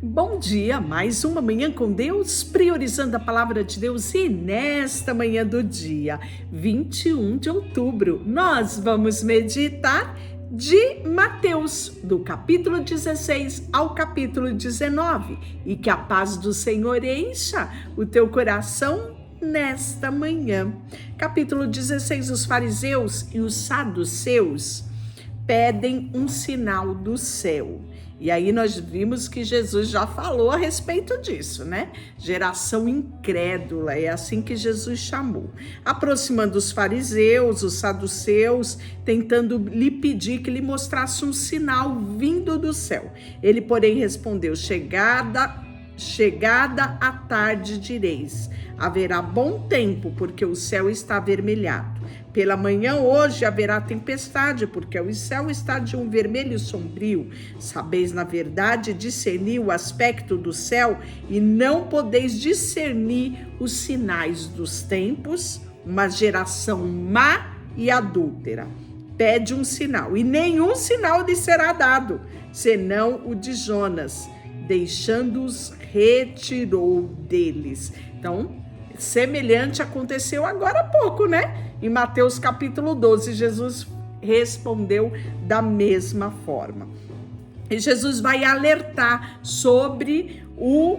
Bom dia, mais uma manhã com Deus, priorizando a palavra de Deus, e nesta manhã do dia 21 de outubro, nós vamos meditar de Mateus, do capítulo 16 ao capítulo 19, e que a paz do Senhor encha o teu coração nesta manhã. Capítulo 16, os fariseus e os saduceus pedem um sinal do céu. E aí nós vimos que Jesus já falou a respeito disso, né? Geração incrédula, é assim que Jesus chamou. Aproximando os fariseus, os saduceus, tentando lhe pedir que lhe mostrasse um sinal vindo do céu. Ele, porém, respondeu: chegada a tarde direis, haverá bom tempo, porque o céu está avermelhado. Pela manhã hoje haverá tempestade, porque o céu está de um vermelho sombrio. Sabeis, na verdade, discernir o aspecto do céu, e não podeis discernir os sinais dos tempos. Uma geração má e adúltera pede um sinal, e nenhum sinal lhe será dado, senão o de Jonas. Deixando-os, retirou deles. Então, semelhante aconteceu agora há pouco, né? Em Mateus capítulo 12, Jesus respondeu da mesma forma. E Jesus vai alertar sobre o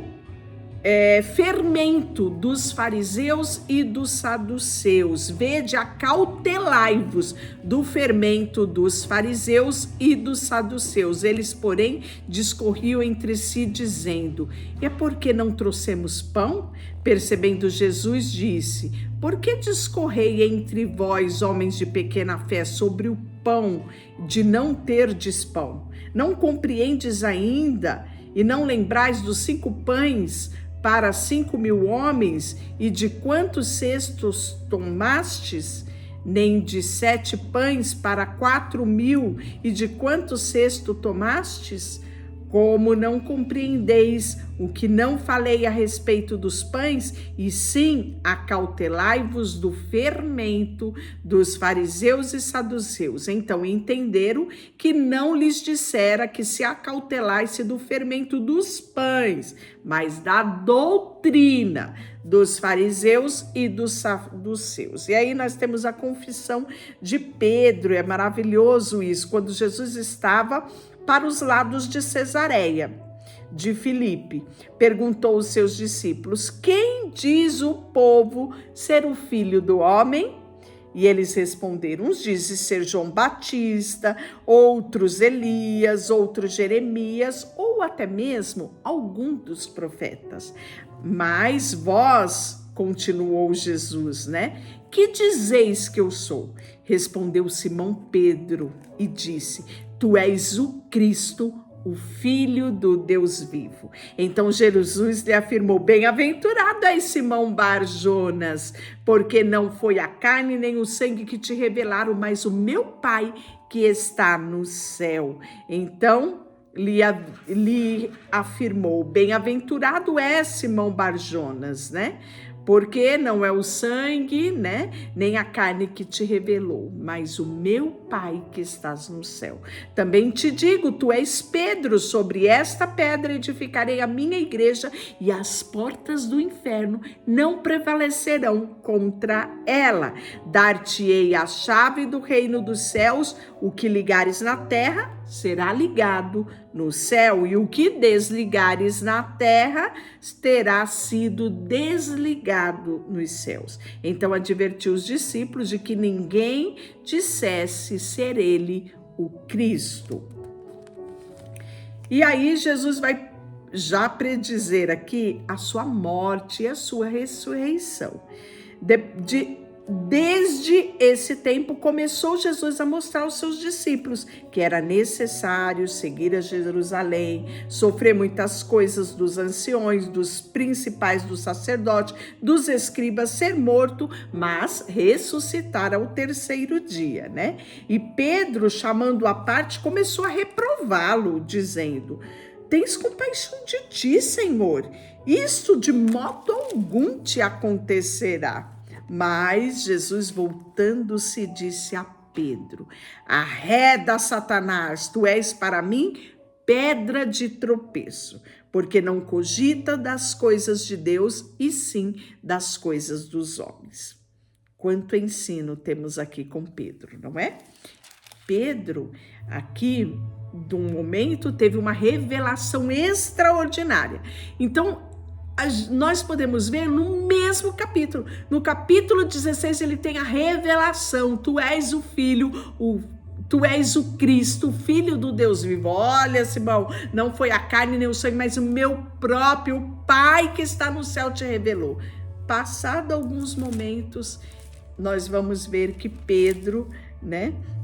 fermento dos fariseus e dos saduceus. Vede, acautelai-vos do fermento dos fariseus e dos saduceus. Eles, porém, discorriam entre si, dizendo: é porque não trouxemos pão? Percebendo Jesus, disse: por que discorrei entre vós, homens de pequena fé, sobre o pão de não terdes pão? Não compreendes ainda, e não lembrais dos 5 pães para 5.000 homens, e de quantos cestos tomastes? Nem de 7 pães para 4.000, e de quantos cestos tomastes? Como não compreendeis o que não falei a respeito dos pães, e sim acautelai-vos do fermento dos fariseus e saduceus? Então entenderam que não lhes dissera que se acautelasse do fermento dos pães, mas da doutrina dos fariseus e dos saduceus. E aí nós temos a confissão de Pedro. É maravilhoso isso, quando Jesus estava para os lados de Cesareia de Filipe, perguntou aos seus discípulos: quem diz o povo ser o filho do homem? E eles responderam: uns dizem ser João Batista, outros Elias, outros Jeremias, ou até mesmo algum dos profetas. Mas vós, continuou Jesus, né? Que dizeis que eu sou? Respondeu Simão Pedro e disse: tu és o Cristo, o Filho do Deus vivo. Então Jesus lhe afirmou: bem-aventurado és, Simão Bar-Jonas, porque não foi a carne nem o sangue que te revelaram, mas o meu Pai que está no céu. Então lhe afirmou: bem-aventurado és, Simão Bar-Jonas, né? Porque não é o sangue, né, nem a carne que te revelou, mas o meu Pai que estás no céu. Também te digo, tu és Pedro, sobre esta pedra edificarei a minha igreja, e as portas do inferno não prevalecerão contra ela. Dar-te-ei a chave do reino dos céus. O que ligares na terra será ligado no céu, e o que desligares na terra terá sido desligado nos céus. Então advertiu os discípulos de que ninguém dissesse ser ele o Cristo. E aí Jesus vai já predizer aqui a sua morte e a sua ressurreição. Desde esse tempo começou Jesus a mostrar aos seus discípulos que era necessário seguir a Jerusalém, sofrer muitas coisas dos anciões, dos principais, dos sacerdotes, dos escribas, ser morto, mas ressuscitar ao terceiro dia, né? E Pedro, chamando-o à parte, começou a reprová-lo, dizendo: tens compaixão de ti, Senhor, isto de modo algum te acontecerá. Mas Jesus, voltando-se, disse a Pedro: arreda, Satanás, tu és para mim pedra de tropeço, porque não cogita das coisas de Deus, e sim das coisas dos homens. Quanto ensino temos aqui com Pedro, não é? Pedro, aqui, de um momento, teve uma revelação extraordinária. Então, nós podemos ver no mesmo capítulo. No capítulo 16, ele tem a revelação: tu és o Filho, tu és o Cristo, o Filho do Deus vivo. Olha, Simão, não foi a carne nem o sangue, mas o meu próprio Pai que está no céu te revelou. Passado alguns momentos, nós vamos ver que Pedro,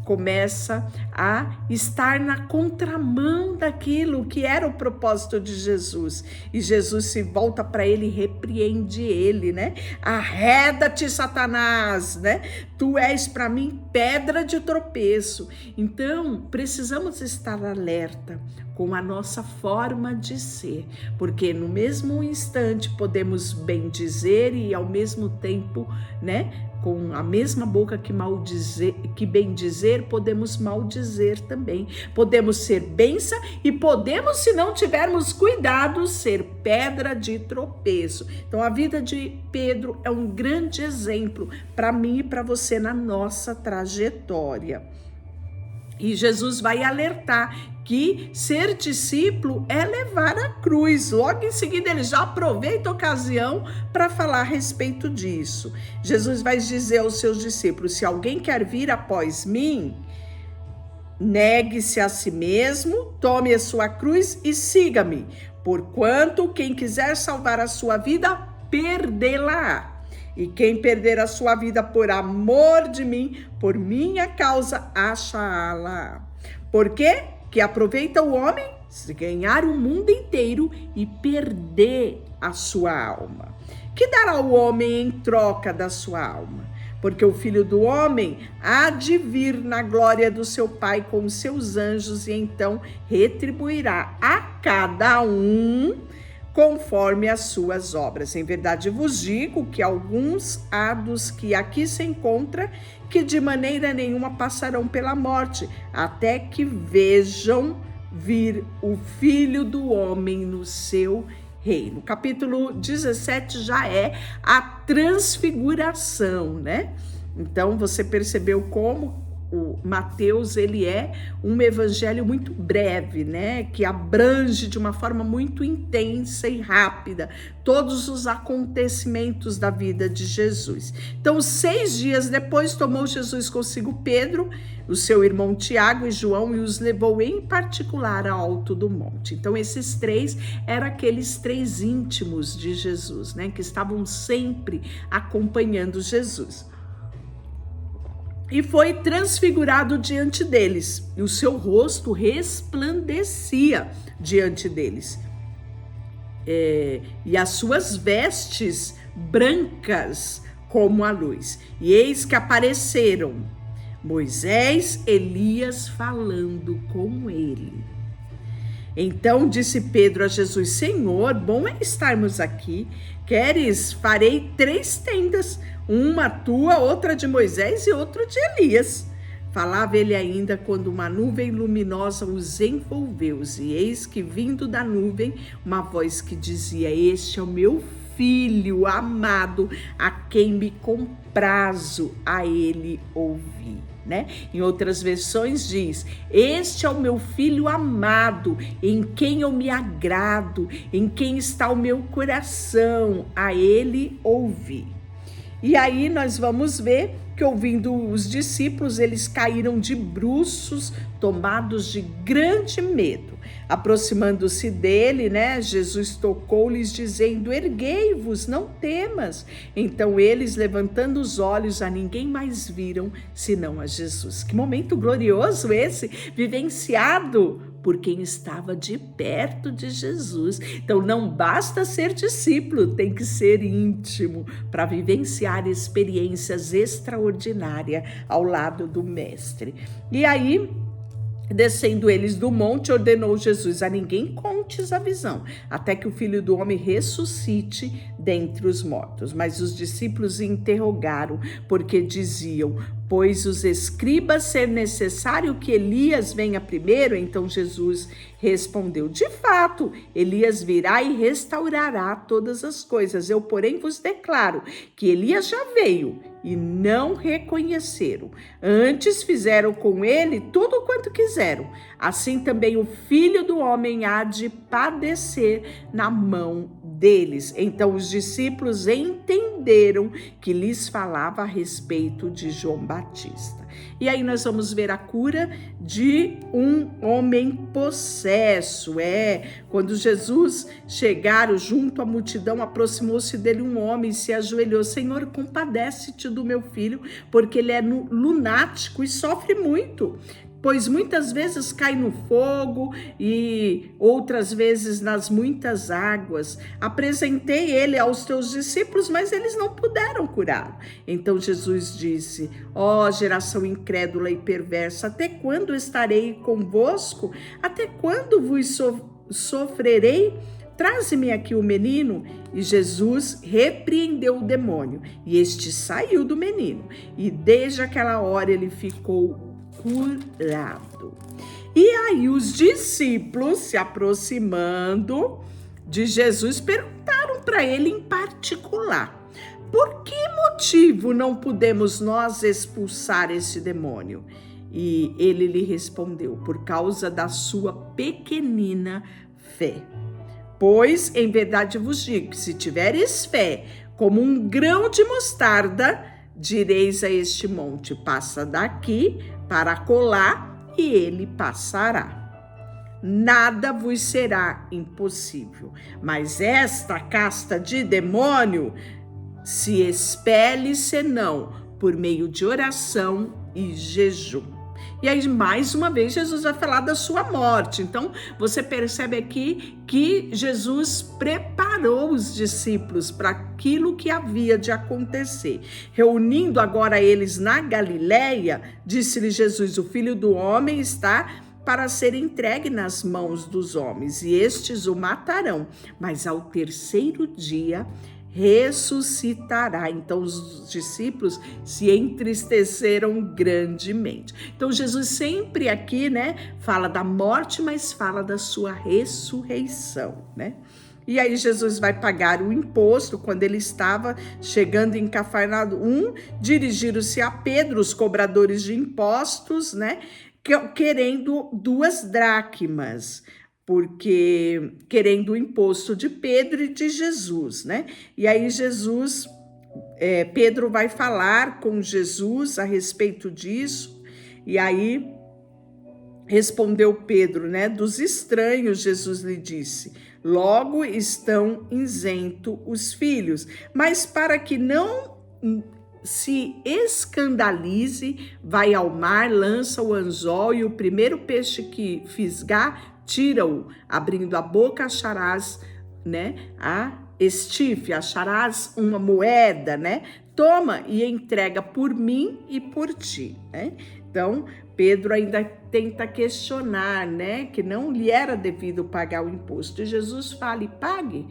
começa a estar na contramão daquilo que era o propósito de Jesus. E Jesus se volta para ele e repreende ele, Arreda-te, Satanás, Tu és para mim pedra de tropeço. Então, precisamos estar alerta com a nossa forma de ser, porque no mesmo instante podemos bendizer e ao mesmo tempo, com a mesma boca que bendizer, podemos maldizer também. Podemos ser bênção e podemos, se não tivermos cuidado, ser pedra de tropeço. Então, a vida de Pedro é um grande exemplo para mim e para você na nossa trajetória. E Jesus vai alertar que ser discípulo é levar a cruz. Logo em seguida, ele já aproveita a ocasião para falar a respeito disso. Jesus vai dizer aos seus discípulos: se alguém quer vir após mim, negue-se a si mesmo, tome a sua cruz e siga-me. Porquanto quem quiser salvar a sua vida, perdê-la-á. E quem perder a sua vida por amor de mim, por minha causa, achá-la. Por quê? Que aproveita o homem se ganhar o mundo inteiro e perder a sua alma. Que dará o homem em troca da sua alma? Porque o Filho do Homem há de vir na glória do seu Pai com os seus anjos, e então retribuirá a cada um conforme as suas obras. Em verdade vos digo que alguns há dos que aqui se encontram, que de maneira nenhuma passarão pela morte, até que vejam vir o Filho do Homem no seu reino. Capítulo 17 já é a transfiguração, Então, você percebeu como o Mateus, ele é um evangelho muito breve, que abrange de uma forma muito intensa e rápida todos os acontecimentos da vida de Jesus. Então, 6 dias depois, tomou Jesus consigo Pedro, o seu irmão Tiago e João, e os levou em particular ao alto do monte. Então, esses 3 eram aqueles 3 íntimos de Jesus, que estavam sempre acompanhando Jesus. E foi transfigurado diante deles, e o seu rosto resplandecia diante deles. E as suas vestes brancas como a luz. E eis que apareceram Moisés, Elias falando com ele. Então disse Pedro a Jesus: Senhor, bom é estarmos aqui. Queres, farei 3 tendas, uma tua, outra de Moisés e outra de Elias. Falava ele ainda quando uma nuvem luminosa os envolveu, e eis que vindo da nuvem uma voz que dizia: este é o meu filho amado, a quem me comprazo a ele ouvir. Em outras versões diz: este é o meu filho amado, em quem eu me agrado, em quem está o meu coração, a ele ouvi. E aí nós vamos ver que, ouvindo os discípulos, eles caíram de bruços, tomados de grande medo. Aproximando-se dele, Jesus tocou-lhes, dizendo: erguei-vos, não temas. Então eles, levantando os olhos, a ninguém mais viram, senão a Jesus. Que momento glorioso esse, vivenciado por quem estava de perto de Jesus. Então não basta ser discípulo, tem que ser íntimo para vivenciar experiências extraordinárias ao lado do mestre. E aí Descendo eles do monte, ordenou Jesus: a ninguém contes a visão, até que o Filho do Homem ressuscite dentre os mortos. Mas os discípulos interrogaram, porque diziam: pois os escribas ser necessário que Elias venha primeiro? Então Jesus respondeu: de fato, Elias virá e restaurará todas as coisas. Eu, porém, vos declaro que Elias já veio e não reconheceram. Antes fizeram com ele tudo quanto quiseram. Assim também o Filho do Homem há de padecer na mão deles. Então os discípulos entenderam que lhes falava a respeito de João Batista. E aí nós vamos ver a cura de um homem possesso. Quando Jesus chegaram junto à multidão, aproximou-se dele um homem e se ajoelhou: Senhor, compadece-te do meu filho, porque ele é lunático e sofre muito, pois muitas vezes cai no fogo e outras vezes nas muitas águas. Apresentei ele aos teus discípulos, mas eles não puderam curá-lo. Então Jesus disse: ó geração incrédula e perversa, até quando estarei convosco? Até quando vos sofrerei? Traze-me aqui o menino. E Jesus repreendeu o demônio, e este saiu do menino, e desde aquela hora ele ficou curado. E aí os discípulos, se aproximando de Jesus, perguntaram para ele em particular: por que motivo não podemos nós expulsar esse demônio? E ele lhe respondeu: por causa da sua pequenina fé. Pois, em verdade vos digo, que se tiveres fé como um grão de mostarda, direis a este monte: passa daqui para acolá, e ele passará. Nada vos será impossível. Mas esta casta de demônio se expele senão por meio de oração e jejum. E aí, mais uma vez, Jesus vai falar da sua morte. Então, você percebe aqui que Jesus preparou os discípulos para aquilo que havia de acontecer. Reunindo agora eles na Galileia, disse-lhe Jesus: o Filho do Homem está para ser entregue nas mãos dos homens, e estes o matarão, mas ao terceiro dia ressuscitará. Então os discípulos se entristeceram grandemente. Então Jesus sempre aqui, fala da morte, mas fala da sua ressurreição, E aí Jesus vai pagar o imposto. Quando ele estava chegando em Cafarnaum, dirigiram-se a Pedro os cobradores de impostos, querendo 2 dracmas, porque querendo o imposto de Pedro e de Jesus, E aí Pedro vai falar com Jesus a respeito disso, e aí respondeu Pedro, dos estranhos, Jesus lhe disse: logo estão isentos os filhos, mas para que não se escandalize, vai ao mar, lança o anzol, e o primeiro peixe que fisgar, tira-o, abrindo a boca acharás, a estife, acharás uma moeda, Toma e entrega por mim e por ti, Então, Pedro ainda tenta questionar, que não lhe era devido pagar o imposto. E Jesus fala: e pague,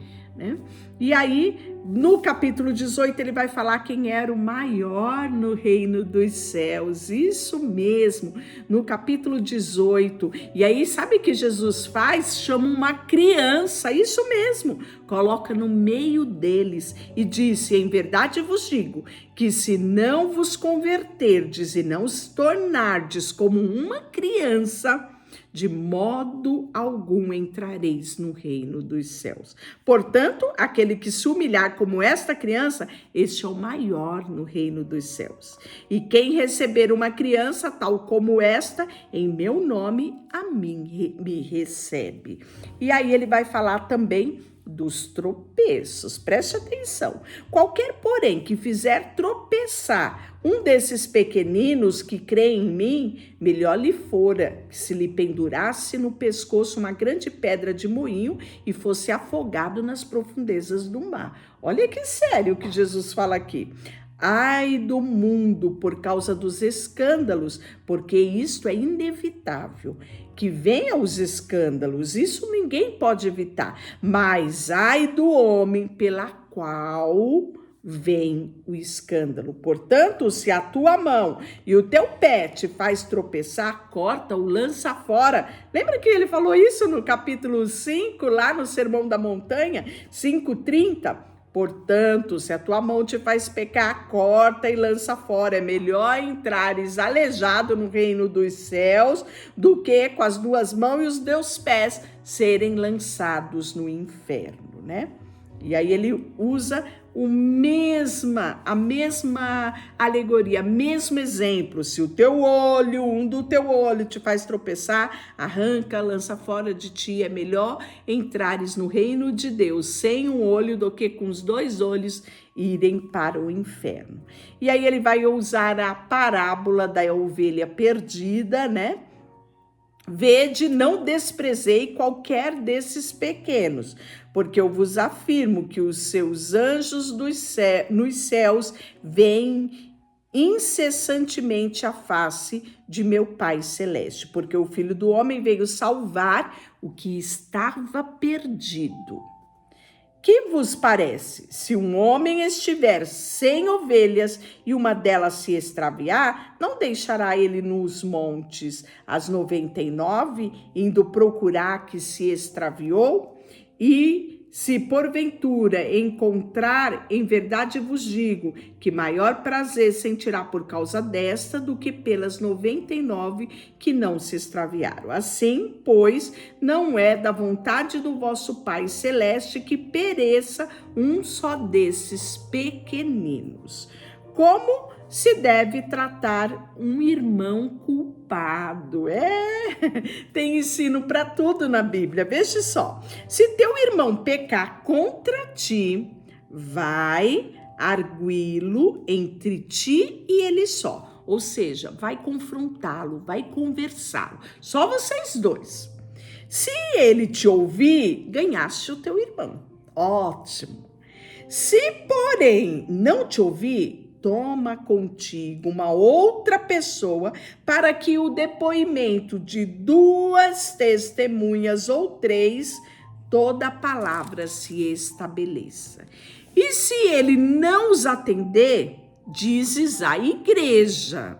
E aí, no capítulo 18, ele vai falar quem era o maior no reino dos céus. Isso mesmo, no capítulo 18. E aí, sabe o que Jesus faz? Chama uma criança, isso mesmo, coloca no meio deles e disse: em verdade vos digo, que se não vos converterdes e não os tornardes como uma criança, de modo algum entrareis no reino dos céus. Portanto, aquele que se humilhar como esta criança, este é o maior no reino dos céus. E quem receber uma criança tal como esta, em meu nome, a mim me recebe. E aí ele vai falar também dos tropeços. Preste atenção. Qualquer, porém, que fizer tropeçar um desses pequeninos que crê em mim, melhor lhe fora que se lhe pendurasse no pescoço uma grande pedra de moinho e fosse afogado nas profundezas do mar. Olha que sério que Jesus fala aqui. Ai do mundo por causa dos escândalos, porque isto é inevitável. Que venham os escândalos, isso ninguém pode evitar. Mas ai do homem pela qual vem o escândalo. Portanto, se a tua mão e o teu pé te faz tropeçar, corta-o, lança fora. Lembra que ele falou isso no capítulo 5, lá no Sermão da Montanha, 5:30? Portanto, se a tua mão te faz pecar, corta e lança fora. É melhor entrares aleijado no reino dos céus do que com as duas mãos e os teus pés serem lançados no inferno, né? E aí ele usa a mesma alegoria, mesmo exemplo. Se um do teu olho te faz tropeçar, arranca, lança fora de ti. É melhor entrares no reino de Deus sem um olho do que com os dois olhos irem para o inferno. E aí ele vai usar a parábola da ovelha perdida, né? Vede, não desprezei qualquer desses pequenos, porque eu vos afirmo que os seus anjos nos céus veem incessantemente a face de meu Pai Celeste, porque o Filho do Homem veio salvar o que estava perdido. Que vos parece? Se um homem estiver 100 ovelhas e uma delas se extraviar, não deixará ele nos montes as 99, indo procurar a que se extraviou? E se porventura encontrar, em verdade vos digo, que maior prazer sentirá por causa desta do que pelas 99 que não se extraviaram. Assim, pois, não é da vontade do vosso Pai Celeste que pereça um só desses pequeninos. Como se deve tratar um irmão culpado? Tem ensino para tudo na Bíblia. Veja só, se teu irmão pecar contra ti, vai arguí-lo entre ti e ele só. Ou seja, vai confrontá-lo, vai conversá-lo. Só vocês dois. Se ele te ouvir, ganhaste o teu irmão. Ótimo. Se, porém, não te ouvir, toma contigo uma outra pessoa para que o depoimento de 2 testemunhas ou 3, toda a palavra se estabeleça. E se ele não os atender, dizes à igreja.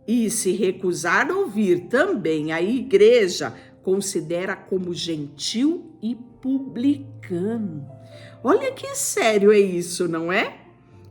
E se recusar ouvir também a igreja, considera como gentil e publicano. Olha que sério é isso, não é?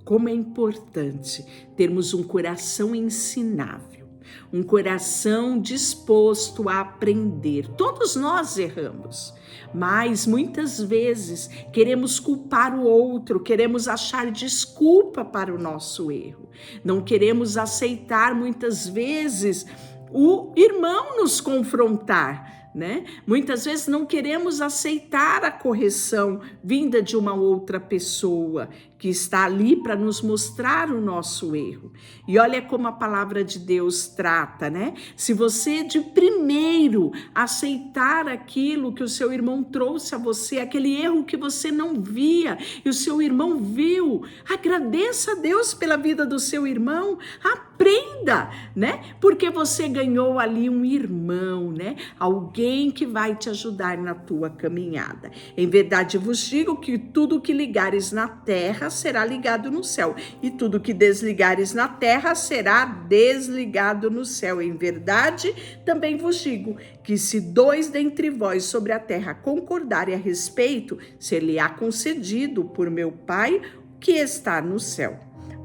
Como é importante termos um coração ensinável, um coração disposto a aprender. Todos nós erramos, mas muitas vezes queremos culpar o outro, queremos achar desculpa para o nosso erro. Não queremos aceitar muitas vezes o irmão nos confrontar, né? Muitas vezes não queremos aceitar a correção vinda de uma outra pessoa que está ali para nos mostrar o nosso erro. E olha como a palavra de Deus trata, né? Se você de primeiro aceitar aquilo que o seu irmão trouxe a você, aquele erro que você não via e o seu irmão viu, agradeça a Deus pela vida do seu irmão, aprenda, né? Porque você ganhou ali um irmão, né? Alguém que vai te ajudar na tua caminhada. Em verdade vos digo que tudo que ligares na terra será ligado no céu, e tudo que desligares na terra será desligado no céu. Em verdade também vos digo que se 2 dentre vós sobre a terra concordarem a respeito, ser-lhe-á concedido por meu Pai que está no céu.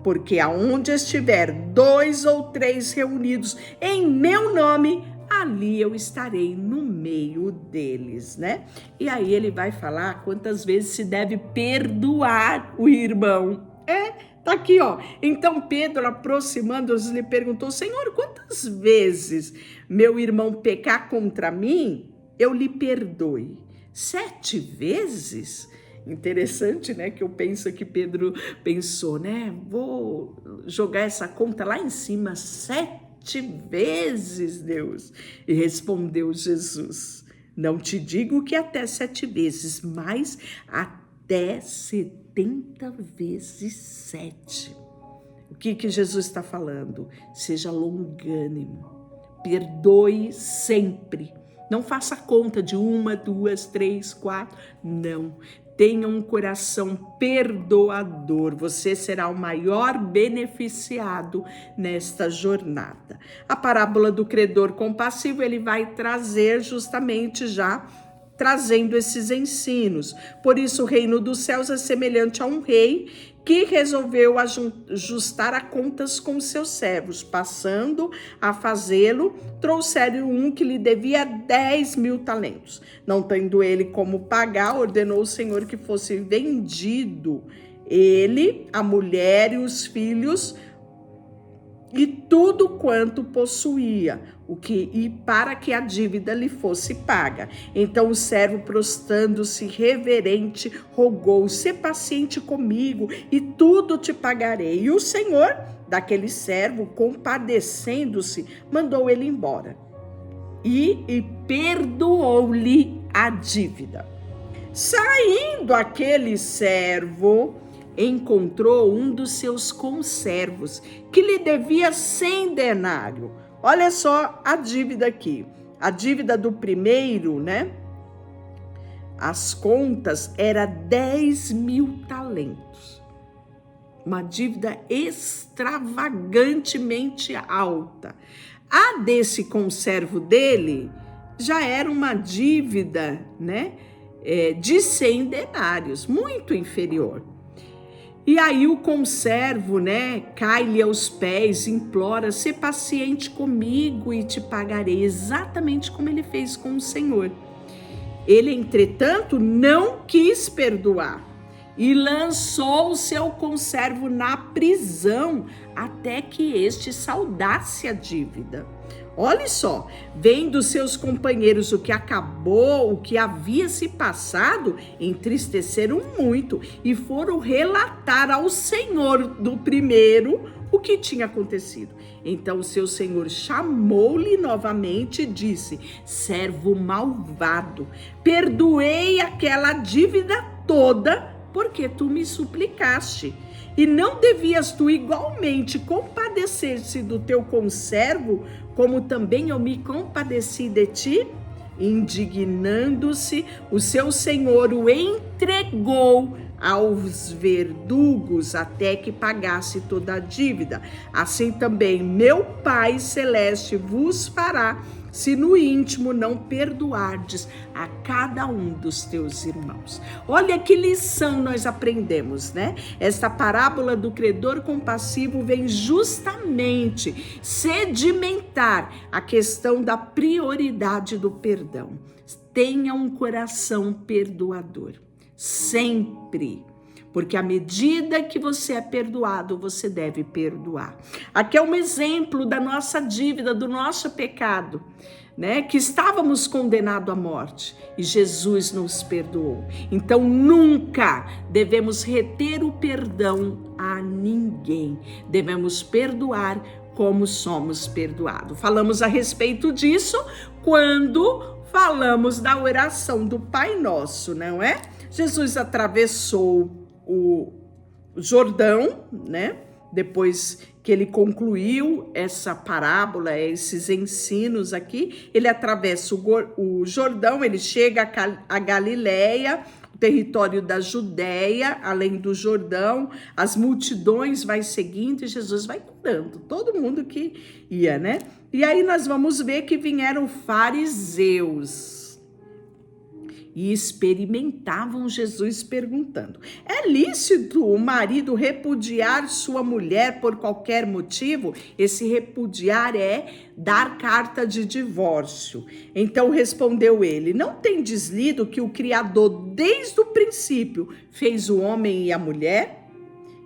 Porque aonde estiver 2 ou 3 reunidos em meu nome, ali eu estarei no meio deles, né? E aí ele vai falar quantas vezes se deve perdoar o irmão. Tá aqui, ó. Então Pedro, aproximando-se, lhe perguntou: Senhor, quantas vezes meu irmão pecar contra mim, eu lhe perdoe? 7 vezes? Interessante, né? Que eu penso que Pedro pensou, né? Vou jogar essa conta lá em cima, 7 vezes, Deus. E respondeu Jesus: não te digo que até 7 vezes, mas até 70 vezes 7. O que Jesus está falando? Seja longânimo, perdoe sempre. Não faça conta de 1, 2, 3, 4, não. Tenha um coração perdoador, você será o maior beneficiado nesta jornada. A parábola do credor compassivo, ele vai trazer justamente já trazendo esses ensinos. Por isso, o reino dos céus é semelhante a um rei que resolveu ajustar a contas com seus servos. Passando a fazê-lo, trouxeram um que lhe devia 10.000 talentos. Não tendo ele como pagar, ordenou o Senhor que fosse vendido ele, a mulher e os filhos e tudo quanto possuía, e para que a dívida lhe fosse paga. Então o servo, prostrando-se reverente, rogou: "Sê paciente comigo e tudo te pagarei." E o Senhor daquele servo, compadecendo-se, mandou ele embora e perdoou-lhe a dívida. Saindo aquele servo, encontrou um dos seus conservos que lhe devia 100 denários. Olha só a dívida aqui. A dívida do primeiro, né? As contas era 10.000 talentos. Uma dívida extravagantemente alta. A desse conservo dele já era uma dívida, né? De 100 denários, muito inferior. E aí o conservo, né, cai-lhe aos pés, implora: "Sê paciente comigo e te pagarei", exatamente como ele fez com o Senhor. Ele, entretanto, não quis perdoar e lançou o seu conservo na prisão até que este saldasse a dívida. Olha só, vendo seus companheiros o que havia se passado, entristeceram muito e foram relatar ao senhor do primeiro o que tinha acontecido. Então o seu senhor chamou-lhe novamente e disse: "Servo malvado, perdoei aquela dívida toda porque tu me suplicaste. E não devias tu igualmente compadecer-se do teu conservo, como também eu me compadeci de ti?" Indignando-se, o seu senhor o entregou aos verdugos até que pagasse toda a dívida. Assim também meu Pai Celeste vos fará, se no íntimo não perdoardes a cada um dos teus irmãos. Olha que lição nós aprendemos, né? Esta parábola do credor compassivo vem justamente sedimentar a questão da prioridade do perdão. Tenha um coração perdoador, sempre. Porque à medida que você é perdoado, você deve perdoar. Aqui é um exemplo da nossa dívida, do nosso pecado, né? Que estávamos condenados à morte e Jesus nos perdoou. Então nunca devemos reter o perdão a ninguém. Devemos perdoar como somos perdoados. Falamos a respeito disso quando falamos da oração do Pai Nosso, não é? Jesus atravessou o Jordão, né? Depois que ele concluiu essa parábola, esses ensinos aqui, ele atravessa o Jordão, ele chega a Galileia, o território da Judéia, além do Jordão, as multidões vai seguindo e Jesus vai curando todo mundo que ia, né? E aí nós vamos ver que vieram fariseus e experimentavam Jesus perguntando: "É lícito o marido repudiar sua mulher por qualquer motivo?" Esse repudiar é dar carta de divórcio. Então respondeu ele: "Não tendes lido que o Criador desde o princípio fez o homem e a mulher?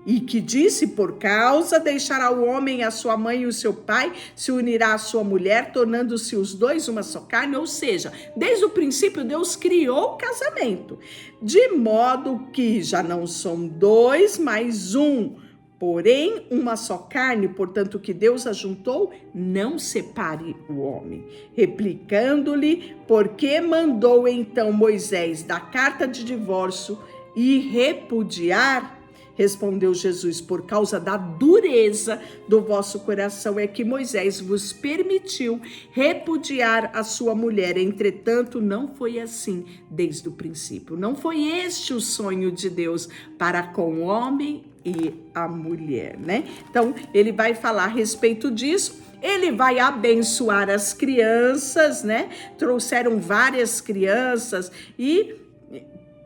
E que disse: por causa deixará o homem a sua mãe e o seu pai, se unirá à sua mulher, tornando-se os dois uma só carne." Ou seja, desde o princípio Deus criou o casamento, de modo que já não são dois, mas um, porém uma só carne. Portanto, o que Deus ajuntou, não separe o homem. Replicando-lhe: por que mandou então Moisés dar carta de divórcio e repudiar? Respondeu Jesus: por causa da dureza do vosso coração é que Moisés vos permitiu repudiar a sua mulher. Entretanto, não foi assim desde o princípio. Não foi este o sonho de Deus para com o homem e a mulher, né? Então, ele vai falar a respeito disso. Ele vai abençoar as crianças, né? Trouxeram várias crianças e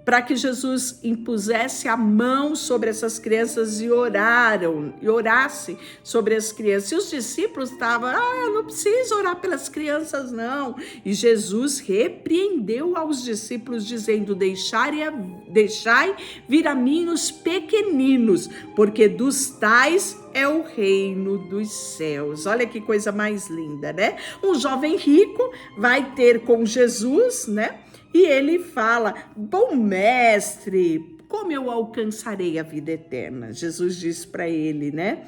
para que Jesus impusesse a mão sobre essas crianças e orasse sobre as crianças. E os discípulos estavam, não precisa orar pelas crianças, não. E Jesus repreendeu aos discípulos, dizendo: deixai vir a mim os pequeninos, porque dos tais é o reino dos céus. Olha que coisa mais linda, né? Um jovem rico vai ter com Jesus, né? E ele fala: bom mestre, como eu alcançarei a vida eterna? Jesus diz para ele, né?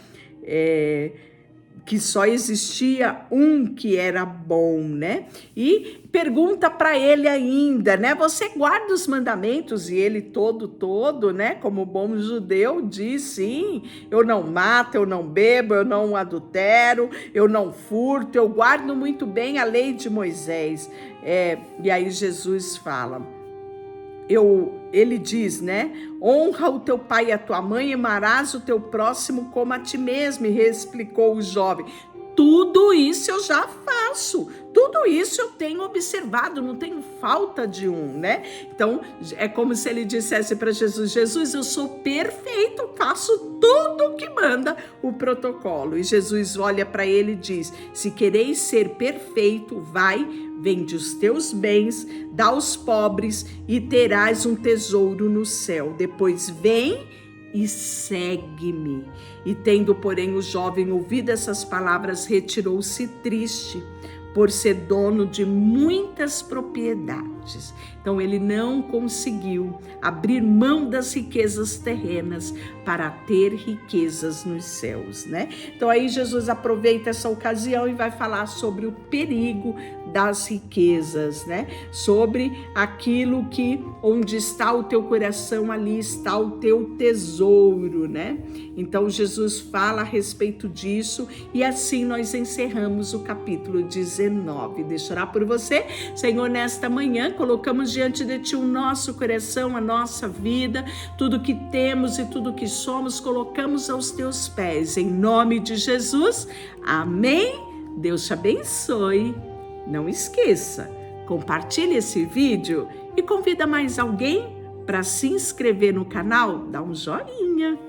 Que só existia um que era bom, né? E pergunta para ele ainda, né? Você guarda os mandamentos? E ele todo, né? Como bom judeu, diz: sim, eu não mato, eu não bebo, eu não adultero, eu não furto, eu guardo muito bem a lei de Moisés. E aí Jesus fala, ele diz, né? Honra o teu pai e a tua mãe e amarás o teu próximo como a ti mesmo. E explicou o jovem: tudo isso eu já faço, tudo isso eu tenho observado, não tenho falta de um, né? Então, é como se ele dissesse para Jesus: Jesus, eu sou perfeito, faço tudo o que manda o protocolo. E Jesus olha para ele e diz: se quereis ser perfeito, vai, vende os teus bens, dá aos pobres e terás um tesouro no céu. Depois vem e segue-me. E tendo, porém, o jovem ouvido essas palavras, retirou-se triste, por ser dono de muitas propriedades. Então ele não conseguiu abrir mão das riquezas terrenas para ter riquezas nos céus, né? Então aí Jesus aproveita essa ocasião e vai falar sobre o perigo das riquezas, né? Sobre aquilo que onde está o teu coração, ali está o teu tesouro, né? Então Jesus fala a respeito disso e assim nós encerramos o capítulo 19. Deixa eu orar por você. Senhor, nesta manhã colocamos diante de ti o nosso coração, a nossa vida, tudo que temos e tudo que somos, colocamos aos teus pés. Em nome de Jesus, amém. Deus te abençoe. Não esqueça, compartilhe esse vídeo e convida mais alguém para se inscrever no canal, dá um joinha.